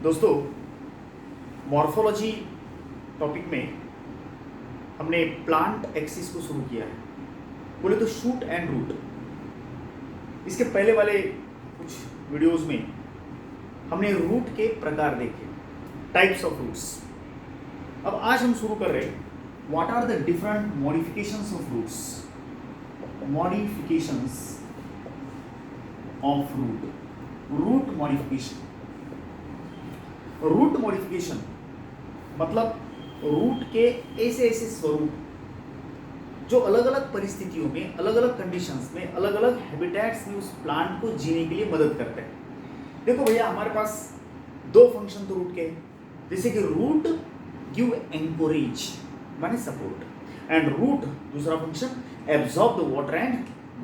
दोस्तों, morphology topic में हमने प्लांट एक्सिस को शुरू किया है। बोले तो शूट एंड रूट। इसके पहले वाले कुछ वीडियोस में हमने रूट के प्रकार देखे, टाइप्स ऑफ रूट्स। अब आज हम शुरू कर रहे हैं what are the different modifications of roots. Modifications of root modification. Root modification मतलब रूट के ऐसे ऐसे स्वरूप जो अलग अलग परिस्थितियों में, अलग अलग कंडीशंस में, अलग अलग हैबिटेट्स में उस प्लांट को जीने के लिए मदद करते हैं। देखो भैया, हमारे पास दो फंक्शन तो रूट के हैं, जैसे कि रूट गिव एंकोरेज माने सपोर्ट, एंड रूट दूसरा function absorb the water and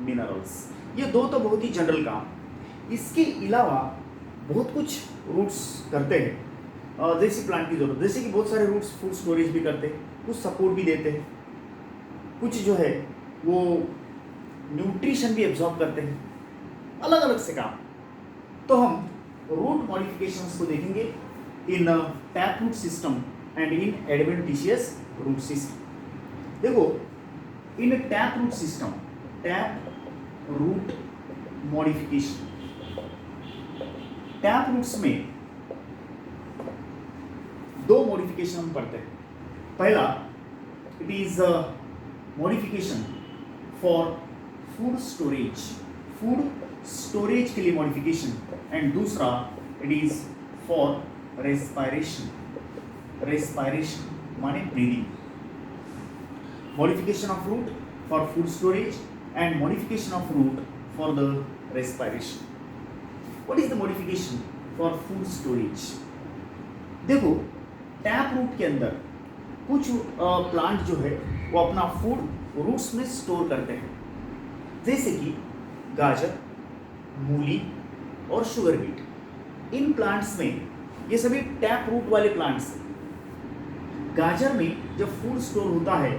minerals. ये दो तो बहुत ही जनरल काम। इसके अलावा बहुत कुछ रूट्स करते हैं देसी प्लांट की जरूरत, जैसे कि बहुत सारे रूट्स फूड स्टोरेज भी करते हैं, कुछ सपोर्ट भी देते हैं, कुछ जो है वो न्यूट्रिशन भी एब्जॉर्ब करते हैं, अलग अलग से काम। तो हम रूट मॉडिफिकेशंस को देखेंगे in tap root system and in adventitious root system. देखो, in tap root system, tap root modification, tap roots में दो मॉडिफिकेशन हम पढ़ते हैं। पहला, it is modification for food storage के लिए मॉडिफिकेशन, एंड दूसरा इट इज फॉर रेस्पायरेशन माने breathing. Modification of root for food storage and modification of root for the respiration. What is the modification for food storage? देखो, tap root के अंदर कुछ plant जो है वो अपना फूड रूट्स में स्टोर करते हैं, जैसे कि गाजर, मूली और शुगर बीट। इन प्लांट्स में, ये सभी टैप रूट वाले प्लांट्स हैं। गाजर में जब फूड स्टोर होता है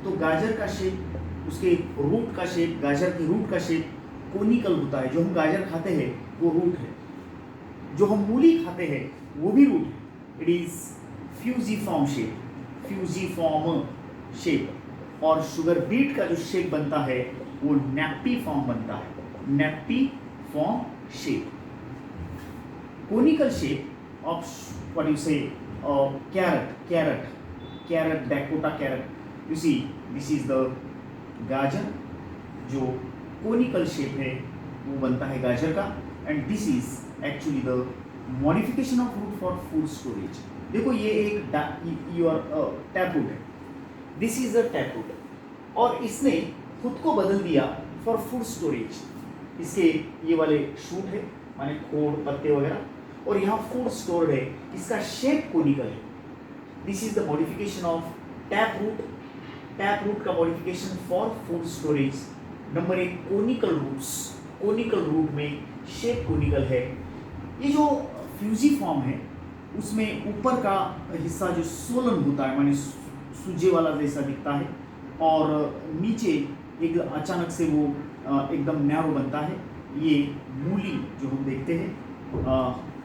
तो गाजर का शेप, उसके रूट का शेप, गाजर की रूट का शेप कोनिकल होता है। जो हम गाजर खाते हैं वो रूट है, जो हम मूली खाते हैं वो भी रूट है। It is fusiform shape. और शुगर बीट का जो शेप बनता है वो नैप्पीफॉर्म बनता है, napiform shape. Conical shape of what you say carrot, Dakota carrot. You see, this is the गाजर, जो कोनिकल शेप है वो बनता है गाजर का, and this is actually the modification of root for food storage. देखो, ये एक टैप रूट है, this is a tap root, और इसने खुद को बदल दिया फॉर फूड स्टोरेज। इसके ये वाले शूट है माने खोड़, पत्ते वगैरह, और यहाँ फूड स्टोर्ड है, इसका शेप कोनिकल है। This is the modification of tap root. Tap root का modification for food storage. Number एक, कोनिकल रूट्स। कोनिकल रूट में शेप कोनिकल है। ये जो फ्यूजिफॉर्म है उसमें ऊपर का हिस्सा जो सोलन होता है माने सूजे वाला जैसा दिखता है, और नीचे एक अचानक से वो एकदम नैरो बनता है। ये मूली जो हम देखते हैं,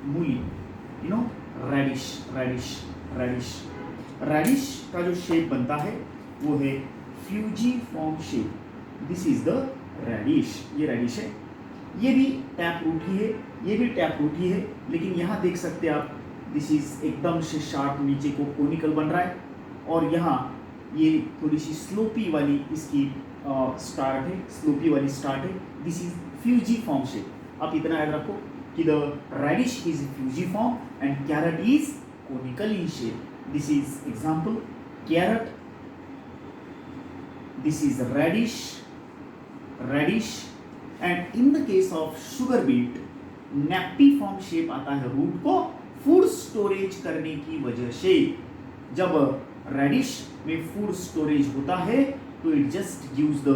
मूली, यू नो, रैडिश का जो शेप बनता है वो है fusiform shape. This is the radish. ये रैडिश है, ये भी टैप रूट ही है, ये भी टैप रूट ही है, लेकिन यहाँ देख सकते हैं आप, दिस इज एकदम से शार्प नीचे को कोनिकल बन रहा है, और यहाँ ये थोड़ी सी स्लोपी वाली इसकी स्टार्ट है, स्लोपी वाली स्टार्ट है। This is fusiform shape. आप इतना याद रखो कि the radish is fusiform and carrot is conical in shape. This is example, carrot, this is radish, and in the case of sugar beet, napiform shape आता है root को food storage करने की वजह से। जब रेडिश में फूड स्टोरेज होता है तो it just gives the,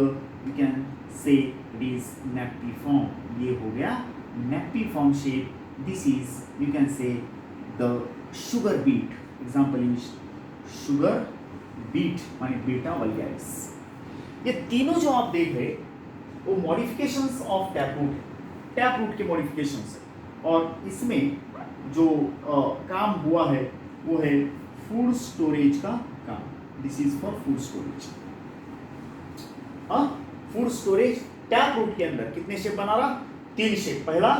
you can say it is napiform. ये हो गया napiform shape. This is, you can say, the sugar beet. Example is sugar beet माने बीटा वल्गैरिस। ये तीनों जो आप देख रहे वो मॉडिफिकेशंस ऑफ टैप रूट के मॉडिफिकेशंस है, और इसमें जो काम हुआ है वो है फूड स्टोरेज का काम। This is for food storage. Food storage tap root के अंदर कितने शेप बना रहा? 3 शेप। पहला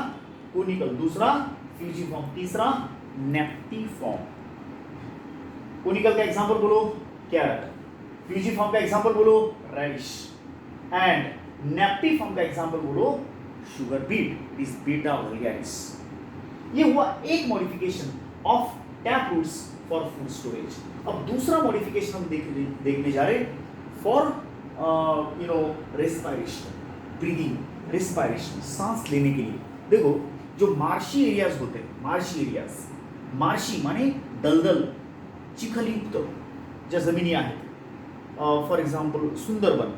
कोनिकल, दूसरा फ्यूजिफॉर्म, तीसरा नेप्टिफॉर्म। कोनिकल का एग्जांपल बोलो कैरट, फ्यूजिफॉर्म का एग्जांपल बोलो रेडिश, एंड नेप्टिफॉर्म का एग्जांपल बोलो sugar beet, this beta vulgaris. ये हुआ एक modification of tap roots for food storage. अब दूसरा मॉडिफिकेशन हम देखने जा रहे फॉर रेस्पिरेशन, ब्रीदिंग, रेस्पिरेशन, सांस लेने के लिए। देखो जो मार्शी एरियाज होते हैं, मार्शी एरियाज, मार्शी माने दलदल, चिखलयुक्त ज्या जमिनी आहेत, for example Sundarban,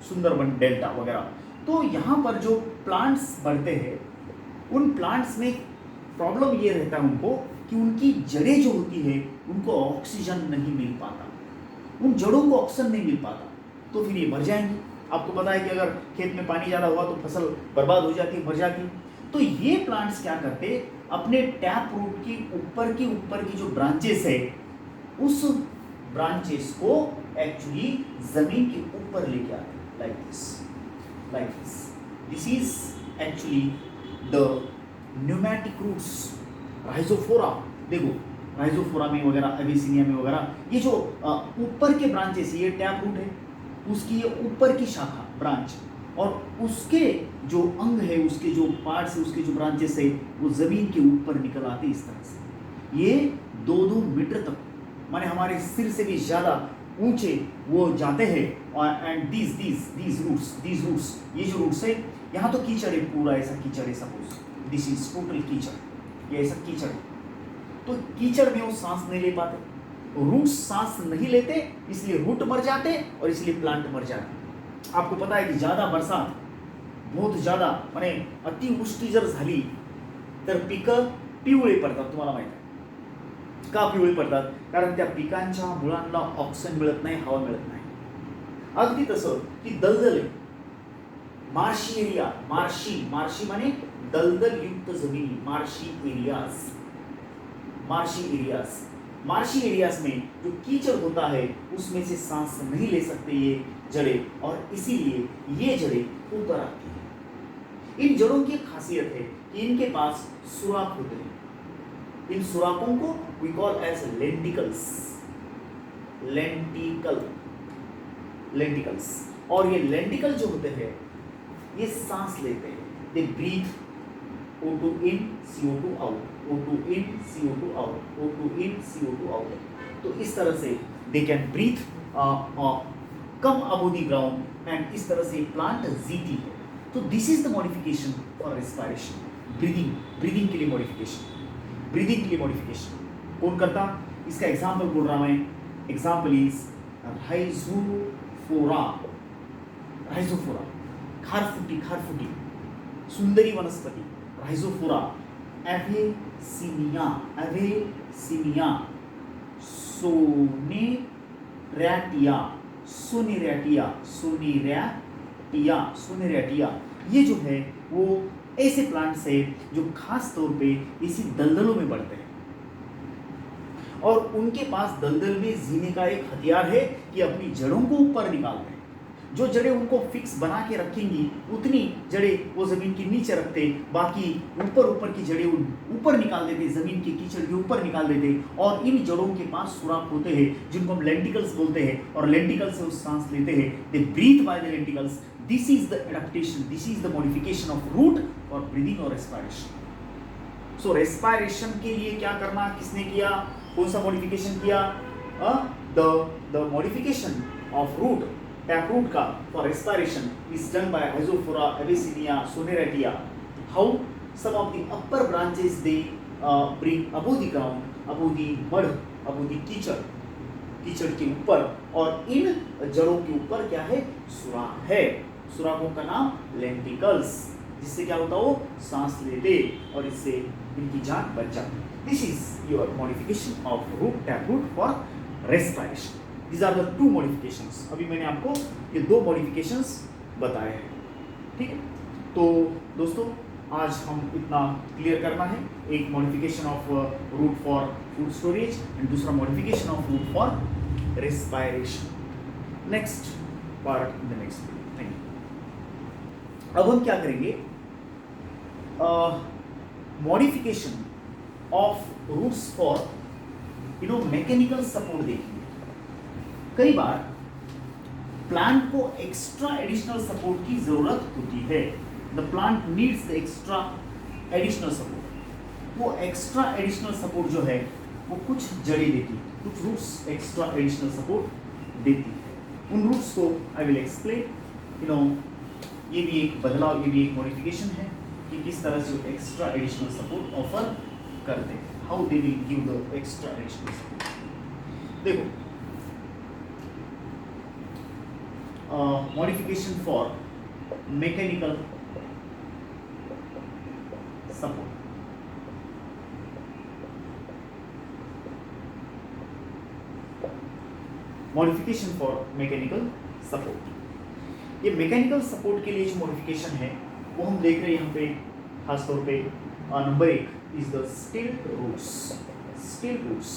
Sundarban delta वगैरह, तो यहाँ पर जो प्लांट्स बढ़ते हैं उन प्लांट्स में प्रॉब्लम ये रहता है उनको कि उनकी जड़ें जो होती है उनको ऑक्सीजन नहीं मिल पाता, उन जड़ों को ऑक्सीजन नहीं मिल पाता, तो फिर ये मर जाएंगी। आपको पता है कि अगर खेत में पानी ज़्यादा हुआ तो फसल बर्बाद हो जाती है, मर जाती है। तो ये प्लांट्स क्या करते, अपने टैप रूट की ऊपर की जो ब्रांचेस है उस ब्रांचेस को एक्चुअली जमीन के ऊपर लेके आते हैं, like this. This is actually the pneumatic roots, rhizophora. देखो राइजोफोरा में वगैरह, एबेसिनिया में वगैरह, ये जो ऊपर के ब्रांचेस, ये टैप रूट है, उसकी ये ऊपर की शाखा ब्रांच, और उसके जो अंग है, उसके जो पार्ट्स है, उसके जो ब्रांचेस है, वो जमीन के ऊपर निकल आते इस तरह से। ये 2-2 मीटर तक, माने हमारे सिर से भी ज्यादा ऊंचे वो जाते हैं। एंड दीज रूट्स, ये जो रूट्स है, यहाँ तो कीचड़ है, पूरा ऐसा कीचड़ है, सपोज दिस इज टोटल कीचड़, ये ऐसा कीचड़, तो कीचड़ में वो सांस नहीं ले पाते, रूट्स सांस नहीं लेते, इसलिए रूट मर जाते और इसलिए प्लांट मर जाते। आपको पता है कि ज्यादा बरसात, बहुत ज्यादा माने अतिवृष्टी जर झाली तर पिकं पिवळे पडतात। तुम्हाला माहिती आहे का पिवळे पडतात? कारण त्या पिकांच्या मुळांना ऑक्सिजन मिळत नाही, हवा मिळत नाही। अगदी तसं की दलदल आहे, मार्शी एरिया, मार्शी माने दलदल युक्त जमीन, मार्शी एरियाज में जो कीचड़ होता है उसमें से सांस नहीं ले सकते ये जड़ें, और इसीलिए ये जड़ें ऊपर आती हैं। इन जड़ों की खासियत है कि इनके पास सुराख होते हैं, इन सुराखों को वी कॉल एज लेंटिकल्स, और ये लेंटिकल जो होते हैं ये सांस लेते हैं, they breathe O2 in, CO2 out, O2 in, CO2 out, O2 in, CO2 out। तो इस तरह से they can breathe, come above the ground, and इस तरह से प्लांट जीती है। तो this is the modification for respiration, breathing के लिए modification, कौन करता? इसका एग्जाम्पल बोल रहा मैं, एग्जाम्पल इज राइजोफोरा, खारफुटी, सुंदरी वनस्पति, राइजोफोरा, एवेसिनिया, सोनेरेटिया, ये जो है वो ऐसे प्लांट्स है जो खास तौर पे इसी दलदलों में बढ़ते हैं, और उनके पास दलदल में जीने का एक हथियार है कि अपनी जड़ों को ऊपर निकालते हैं। जो जड़ें उनको फिक्स बना के रखेंगी उतनी जड़ें वो जमीन के नीचे रखते, बाकी ऊपर की जड़ें ऊपर निकाल देते, जमीन के कीचड़ के ऊपर निकाल देते, और इन जड़ों के पास सुराख होते हैं जिनको हम लेंटिकल्स बोलते हैं, और लेंटिकल्स से वो सांस लेते हैं, they breathe by the lenticels. This is the adaptation, this is the modification of root for breathing और रेस्पिरेशन। सो रेस्पिरेशन के लिए क्या करना, किसने किया, कौन सा मॉडिफिकेशन किया? The modification of root, tap root का for respiration is done by Rhizophora, Abyssinia, Soneretia. How? Some of the upper branches they bring above the ground, above the mud, above the कीचड़ के ऊपर, और इन जड़ों के ऊपर क्या है? सुराख है। सुराखों का नाम लेंटिकल्स, जिससे क्या होता हो, सांस लेते और इससे इनकी जान बच जाती। This is your modification of root, tap root for respiration. These are the 2 modifications। अभी मैंने आपको ये 2 modifications बताए हैं, ठीक है। तो दोस्तों आज हम इतना क्लियर करना है। एक modification of root for food storage and दूसरा modification of root for respiration. Next part in the next video. Thank you. अब हम क्या करेंगे, modification of roots for mechanical support देखेंगे। कई बार प्लांट को एक्स्ट्रा एडिशनल सपोर्ट की जरूरत होती है। The plant needs the extra additional support. वो एक्स्ट्रा एडिशनल सपोर्ट जो है वो कुछ जड़ें देती है, कुछ रूट्स एक्स्ट्रा एडिशनल सपोर्ट देती है। उन रूट्स को आई विल एक्सप्लेन। ये भी एक बदलाव, ये भी एक मॉडिफिकेशन है कि किस तरह से एक्स्ट्रा एडिशनल सपोर्ट ऑफर करते हैं, how they will give the extra additional support. देखो, modification for mechanical support. Modification for mechanical support. ये मैकेनिकल सपोर्ट के लिए जो मॉडिफिकेशन है वो हम देख रहे हैं यहाँ पे खासतौर पे। Number 1 is the stilt roots. Stilt roots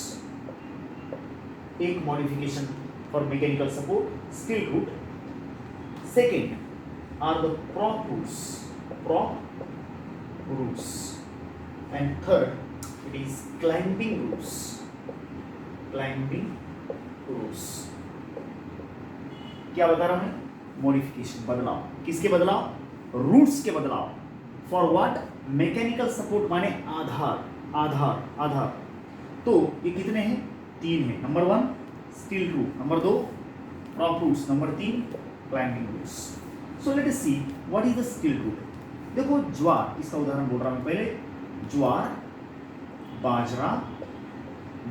एक modification for mechanical support, stilt root. Second are the prop roots, prop roots, and third it is climbing roots, climbing roots। क्या बता रहा है? मॉडिफिकेशन, बदलाव। किसके बदलाव? रूट्स के बदलाव। For what? मैकेनिकल सपोर्ट माने आधार, आधार, आधार। तो ये कितने हैं? 3 हैं। Number 1 stilt root, number 2 prop roots, number 3 climbing roots। So let us see what is the stilt root. देखो, ज्वार, इसका उदाहरण बोल रहा हूं पहले। ज्वार, बाजरा,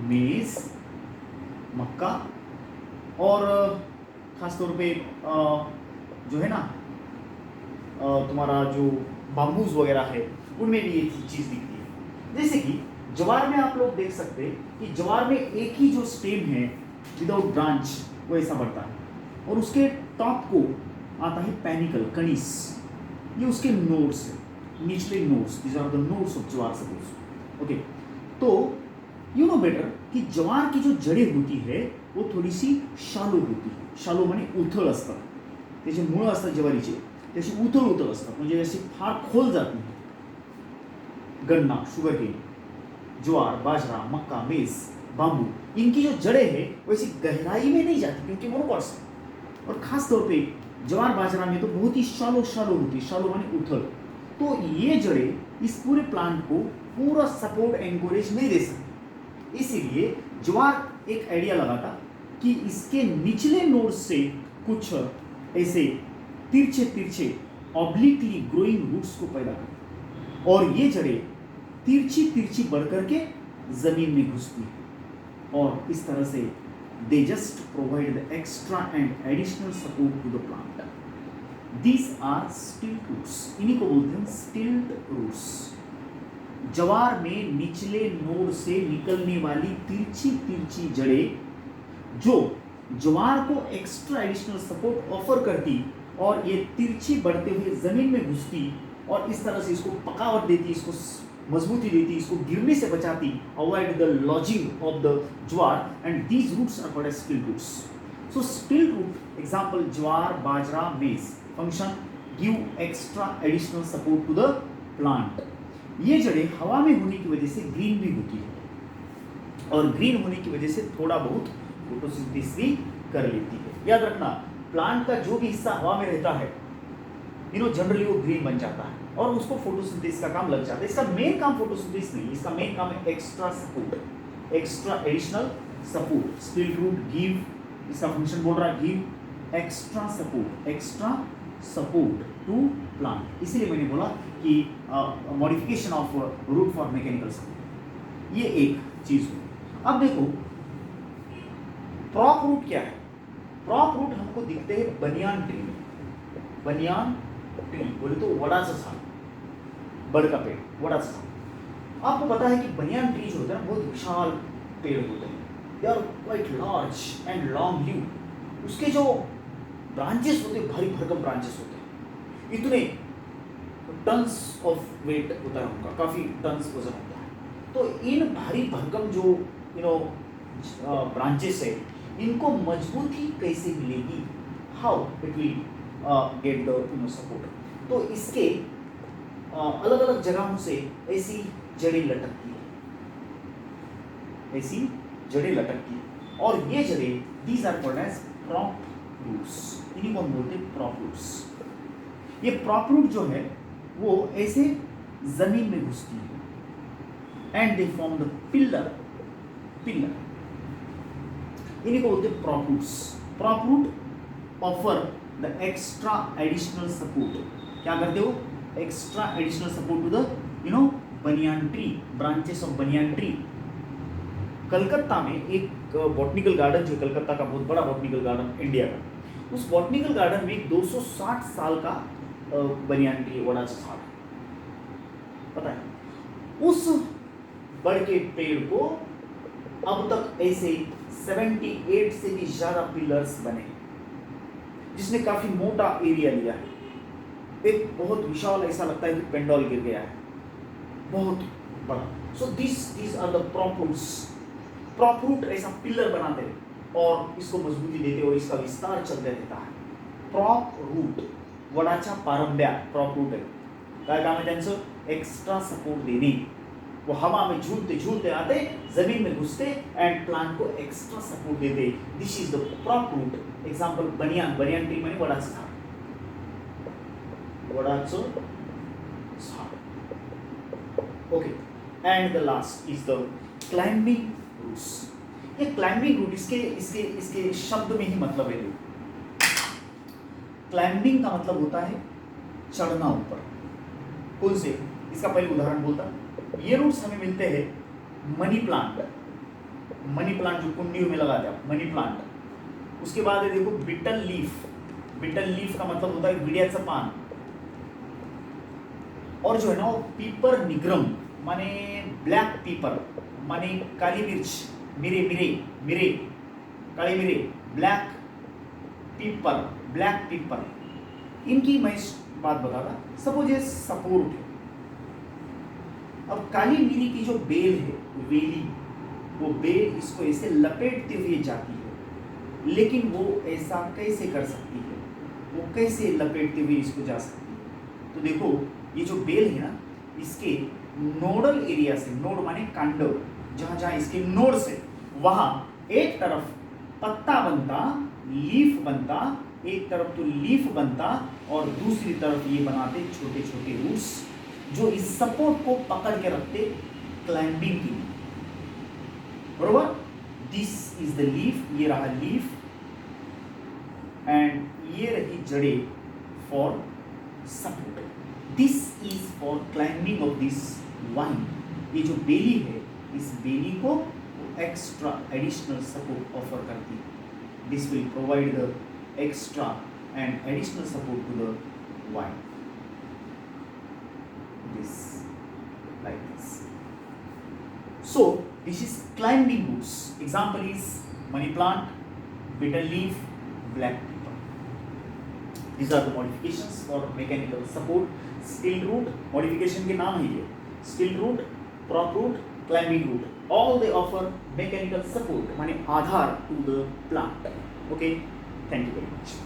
मेज, मक्का और खासतौर पे जो है ना तुम्हारा जो बाम्बूज वगैरह है उनमें भी ये चीज दिखती है। जैसे कि ज्वार में आप लोग देख सकते हैं कि ज्वार में एक ही जो स्टेम है विदाउट ब्रांच वो ऐसा बढ़ता है और उसके टॉप को आता है पैनिकल, कणिस। ये उसके नोड्स है, निचले nodes. These are the nodes of jowar suppose. Okay, तो यू नो बेटर कि ज्वार की जो जड़ें होती है वो थोडी सी शालो होती है। शालो माने उथळ असतात, त्याचे मूळ असतात ज्वारीचे, त्याची उथळ उथळ असतात, म्हणजे अशी फार खोल जात नाही। गन्ना, शुगर केन, ज्वार, बाजरा, मक्का, मेज, बांबू, इनकी जो जड़ें हैं वैसी गहराई में नहीं जाती क्योंकि मोनोकॉट्स है। और खास तौर पे ज्वार बाजरा में तो बहुत ही शालो शालो होती है। शालो माने उथल। तो ये जड़ें इस पूरे प्लांट को पूरा सपोर्ट एनकरेज नहीं दे सकती। इसीलिए ज्वार एक आइडिया लगाता कि इसके निचले नोड से कुछ ऐसे तिरछे तिरछे ऑब्लिकली ग्रोइंग रूट्स को पैदा करता और ये जड़ें तिरछी तिरछी बढ़ करके जमीन में घुसती है और इस तरह से they just provide the extra and additional support to the plant. These are stilt roots. इन्हीं को बोलते हैं stilt roots। ज्वार में निचले नोड से निकलने वाली तिरछी तिरछी जड़ें जो ज्वार को एक्स्ट्रा एडिशनल सपोर्ट ऑफर करती और ये तिरछी बढ़ते हुए जमीन में घुसती और इस तरह से इसको पकावट देती, इसको मजबूती देती, इसको गिरने से बचाती, avoid the lodging of the jowar, and these roots are called as stilt roots. So stilt root example jowar, bajra, maize. Function give extra additional support to the plant. ये जड़ें हवा में होने की वजह से ग्रीन भी होती है और ग्रीन होने की वजह से थोड़ा बहुत फोटोसिंथेसिस भी कर लेती है। याद रखना, प्लांट का जो भी हिस्सा हवा में रहता है जनरली वो ग्रीन बन जाता है और उसको फोटोसिंथेसिस का काम लग जाता है। इसका मेन काम फोटोसिंथेसिस नहीं, इसका मेन काम है extra support, extra additional support. Stilt root give, इसका फंक्शन बोल रहा है give extra support, extra support to plant. इसीलिए मैंने बोला कि modification of root for mechanical support, ये एक चीज हुई। अब देखो प्रॉप रूट क्या है। प्रॉप रूट हमको दिखते हैं बनियान ट्री में। बनियान ट्री बोले तो वडाचं झाड, बड़ का पेड़, वडाचं झाड। आपको पता है कि बनियान ट्री जो होता है बहुत विशाल पेड़ होते हैं, they are quite large and long leave. उसके जो ब्रांचेस होते हैं भारी भरकम ब्रांचेस होते हैं, इतने टन्स ऑफ वेट होता है उनका, काफ़ी टन्स वजन होता है। तो इन भारी भरकम जो ब्रांचेस है, इनको मजबूती कैसे मिलेगी, how it will get the support. तो इसके अलग अलग जगहों से ऐसी जड़ें लटकती है, ऐसी जड़ें लटकती है, और ये जड़ें these are called as prop roots, इन्हीं को हम बोलते हैं प्रॉप रूट्स। ये प्रॉप रूट जो है वो ऐसे जमीन में घुसती है and they form the pillar, इन्हीं को बोलते हैं prop roots. Prop root offer the extra additional support. क्या करते हो? Extra additional support to the banyan tree, branches of banyan tree. Calcutta में एक बॉटनिकल गार्डन, जो कलकत्ता का बहुत बड़ा बॉटनिकल गार्डन इंडिया का, उस बॉटनिकल गार्डन में 260 साल का बनियान ट्री, वडाचं झाड, पता है। उस बड़ के पेड़ को अब तक ऐसे 78 से भी ज्यादा पिलर्स बने, जिसने काफी मोटा एरिया लिया है। एक बहुत विशाल, ऐसा लगता है कि पेंडोल गिर गया है, बहुत बड़ा। So this are the prop roots. Prop root ऐसा पिलर बनाते और इसको मजबूती देते और इसका विस्तार चलते रहता है। प्रॉप रूट, वडाच्या पारंब्या प्रॉप रूट है। काय काम है त्यांचं? एक्स्ट्रा सपोर्ट देने। वो हवा में झूलते झूलते आते, जमीन में घुसते एंड प्लांट को एक्स्ट्रा सपोर्ट देते। This is the prop root. Example banyan, banyan tree म्हणजे वडाचं झाड, वडाचं झाड। Okay, and the last is the climbing roots. ये क्लाइंबिंग रूट, इसके इसके इसके शब्द में ही मतलब है। क्लाइंबिंग का मतलब होता है चढ़ना ऊपर। कौन से? इसका पहले उदाहरण बोलता। ये रूट्स हमें मिलते हैं मनी प्लांट, मनी प्लांट जो कुंडियों में लगाते हैं, मनी प्लांट। उसके बाद है देखो बिटल लीफ, बिटल लीफ का मतलब होता है विड्याचं पान। और जो है ना वो पीपर निग्रम, माने ब्लैक पीपर, माने काली मिर्च, मिरे मिरे मिरे, काली मिरे, ब्लैक पीपर, ब्लैक पीपर। इनकी मैं बात बता रहा। सपोज ये सपोर्ट है। अब काली मिरी की जो बेल है, वेली, वो बेल इसको ऐसे लपेटते हुए जाती है, लेकिन वो ऐसा कैसे कर सकती है? वो कैसे लपेटते हुए इसको जा सकती है? तो देखो ये जो बेल है ना, इसके नोडल एरिया से, नोड माने कांड, जहां जहां इसके नोड से, वहां एक तरफ पत्ता बनता, लीफ बनता, एक तरफ तो लीफ बनता और दूसरी तरफ ये बनाते छोटे छोटे रूट्स, जो इस सपोर्ट को पकड़ के रखते क्लाइंबिंग की। बरोबर? दिस इज द लीफ, ये रहा लीफ, एंड ये रही जड़े for support. This is for climbing of this wine. ये जो बेली है, इस बेली को एक्स्ट्रा एडिशनल सपोर्ट ऑफर करती है। This will provide the extra and additional support to the vine. This like this. So this is climbing roots. Example is money plant, bitter leaf, black pepper. These are the modifications for mechanical support. Skilled root, modification के नाम है ये। Skilled root, prop root, climbing root. All they offer mechanical support, माने आधार to the plant. Okay, thank you very much.